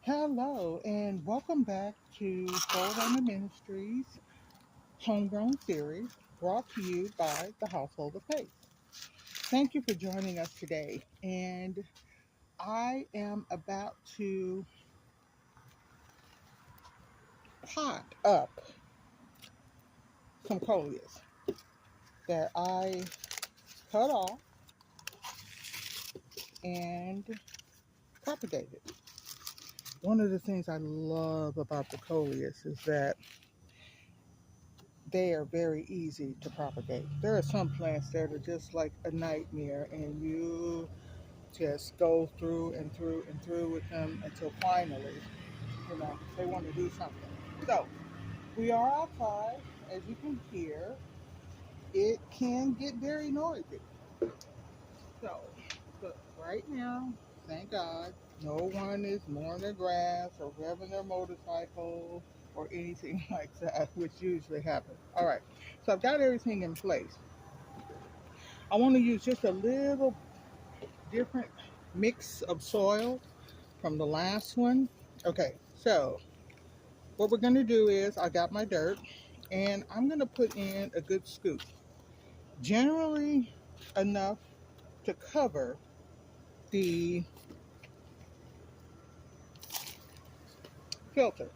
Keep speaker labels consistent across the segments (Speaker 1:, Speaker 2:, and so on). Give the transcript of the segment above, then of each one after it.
Speaker 1: Hello, and welcome back to Full Ministries Homegrown Series, brought to you by the Household of Faith. Thank you for joining us today. And I am about to pot up some coleus that I cut off and propagated. One of the things I love about the coleus is that they are very easy to propagate. There are some plants that are just like a nightmare, and you just go through and through and through with them until finally, they want to do something. So we are outside, as you can hear. It can get very noisy. So, but right now, thank God, no one is mowing their grass or revving their motorcycle or anything like that, which usually happens. All right, so I've got everything in place. I want to use just a little different mix of soil from the last one. Okay, so what we're going to do is I got my dirt and I'm going to put in a good scoop, generally enough to cover the filter,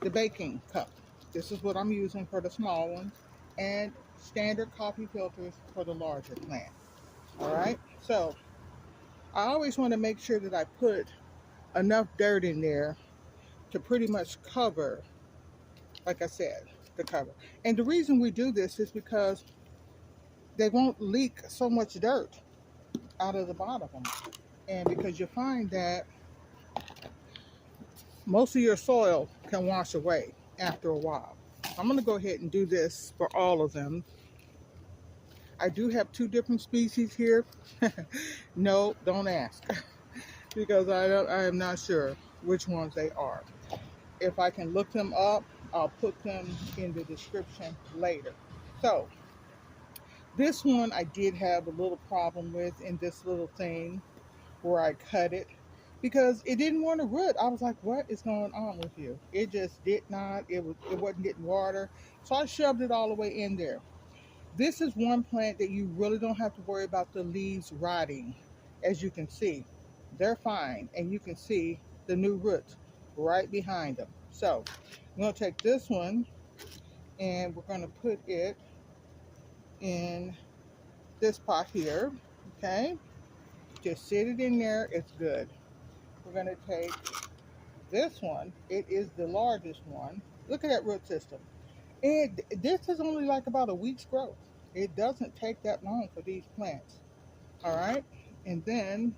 Speaker 1: the baking cup. This is what I'm using for the small ones, and standard coffee filters for the larger plant. All right, so I always want to make sure that I put enough dirt in there to pretty much cover, like I said, the cover. And the reason we do this is because they won't leak so much dirt out of the bottom of them. And because you find that most of your soil can wash away after a while. I'm going to go ahead and do this for all of them. I do have two different species here. No, don't ask because I am not sure which ones they are. If I can look them up, I'll put them in the description later. So this one I did have a little problem with in this little thing where I cut it because it didn't want to root. I was like, what is going on with you? It just did not. It wasn't getting water. So I shoved it all the way in there. This is one plant that you really don't have to worry about the leaves rotting. As you can see, they're fine, and you can see the new roots right behind them. So I'm going to take this one and we're going to put it in this pot here. Okay, just sit it in there. It's good. We're going to take this one. It is the largest one. Look at that root system. And this is only like about a week's growth. It doesn't take that long for these plants. All right. And then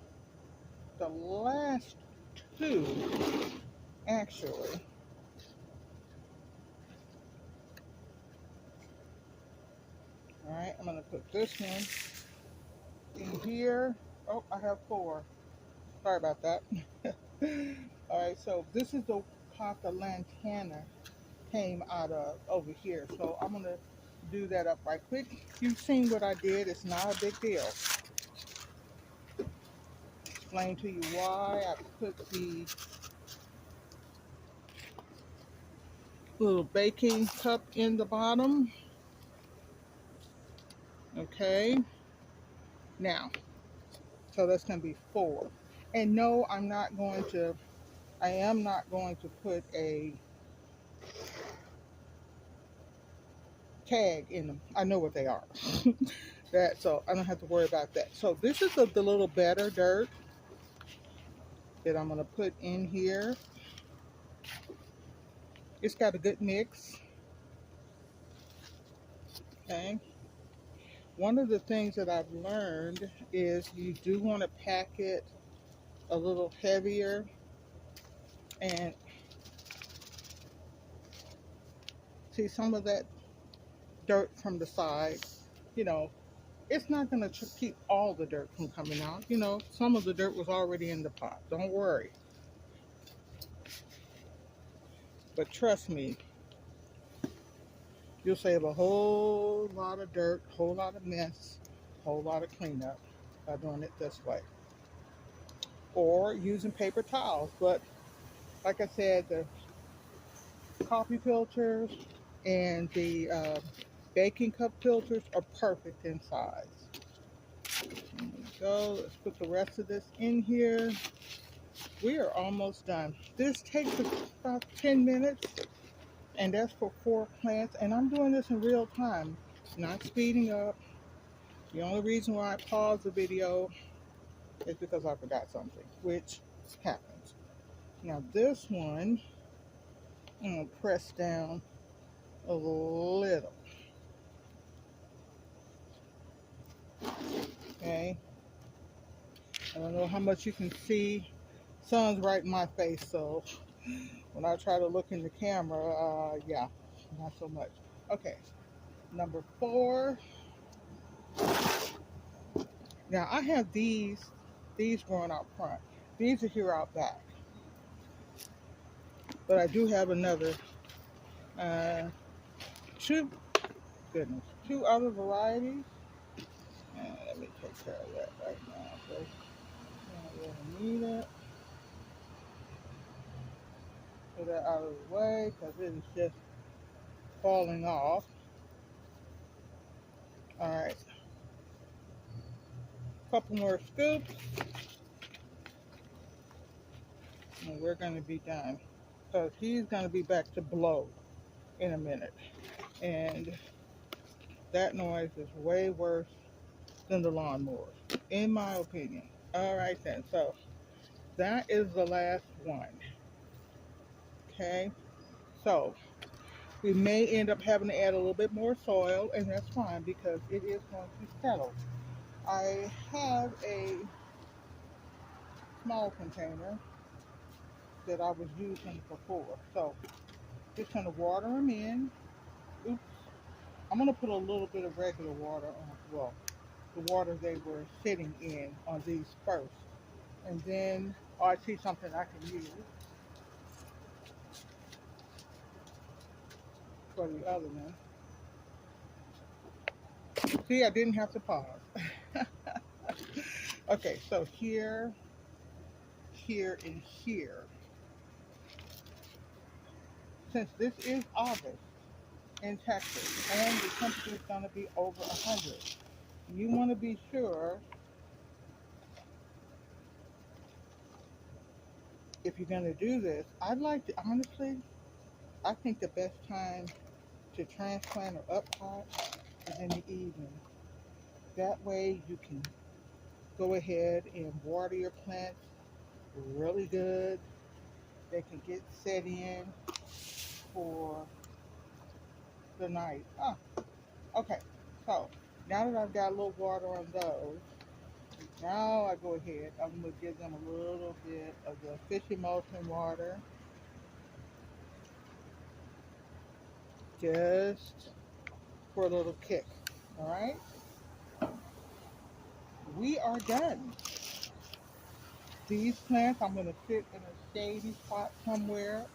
Speaker 1: the last two, actually, all right, I'm going to put this one in here. Oh, I have four. Sorry about that. All right, so this is the pot the lantana came out of over here. So I'm going to do that up right quick. You've seen what I did. It's not a big deal. Explain to you why I put the little baking cup in the bottom. Okay, now, so that's going to be four. And no, I am not going to put a tag in them. I know what they are. So I don't have to worry about that. So this is the little better dirt that I'm going to put in here. It's got a good mix. Okay. One of the things that I've learned is you do want to pack it a little heavier, and see some of that dirt from the side, you know, it's not going to keep all the dirt from coming out. Some of the dirt was already in the pot. Don't worry. But trust me, you'll save a whole lot of dirt, whole lot of mess, whole lot of cleanup by doing it this way. Or using paper towels. But Like I said, the coffee filters and the baking cup filters are perfect in size. There we go. Let's put the rest of this in here. We are almost done. This takes about 10 minutes, and that's for 4 plants. And I'm doing this in real time, not speeding up. The only reason why I paused the video is because I forgot something, which happens. Now this one, I'm going to press down a little. Okay. I don't know how much you can see. Sun's right in my face, so when I try to look in the camera, yeah, not so much. Okay, number 4. Now I have these growing out front. These are here out back. But I do have another, uh, two, goodness, 2 other varieties. Let me take care of that right now. So I don't really need it. Put that out of the way because it is just falling off. All right, couple more scoops, and we're going to be done. Because he's going to be back to blow in a minute. And that noise is way worse than the lawnmower, in my opinion. All right then, so that is the last one. Okay, so we may end up having to add a little bit more soil, and that's fine because it is going to settle. I have a small container that I was using before, so just going to water them in. Oops, I'm going to put a little bit of regular water on, well, the water they were sitting in on these first. And then, oh, I see something I can use for the other one. See, I didn't have to pause. Okay, so here, here, and here. Since this is August in Texas and the temperature is going to be over 100, you want to be sure if you're going to do this. I'd like to, honestly, I think the best time to transplant or up pot is in the evening. That way you can go ahead and water your plants really good. They can get set in for the night. Oh, okay. So now that I've got a little water on those, now I go ahead. I'm going to give them a little bit of the fish emulsion water. Just for a little kick. All right. We are done. These plants I'm going to sit in a shady spot somewhere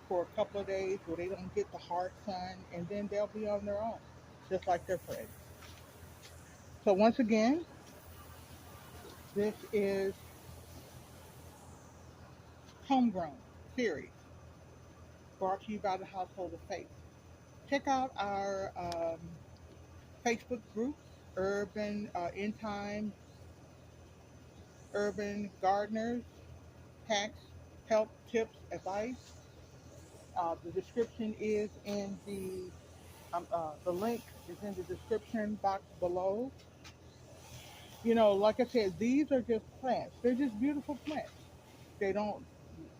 Speaker 1: for a couple of days where they don't get the hard sun, and then they'll be on their own, just like their friends. So once again, this is HomeGrown Series, brought to you by the Household of Faith. Check out our Facebook group, Urban End Time Urban Gardeners, Hacks, Help, Tips, Advice. The description is in the link is in the description box below. You know, like I said, these are just plants. They're just beautiful plants. They don't,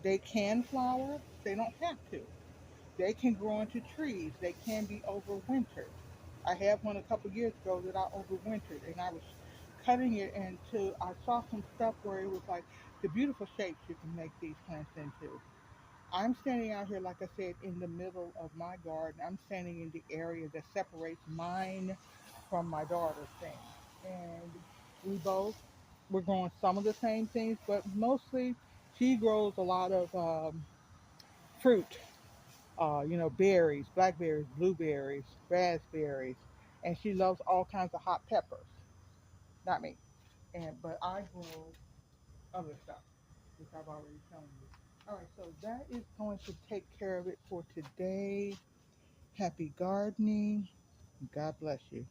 Speaker 1: they can flower. They don't have to. They can grow into trees. They can be overwintered. I had one a couple years ago that I overwintered, and I was cutting it into, I saw some stuff where it was like the beautiful shapes you can make these plants into. I'm standing out here, like I said, in the middle of my garden. I'm standing in the area that separates mine from my daughter's thing. And we both, we're growing some of the same things, but mostly she grows a lot of fruit, you know, berries, blackberries, blueberries, raspberries, and she loves all kinds of hot peppers. Not me. But I grow other stuff, which I've already shown you. All right, so that is going to take care of it for today. Happy gardening. God bless you.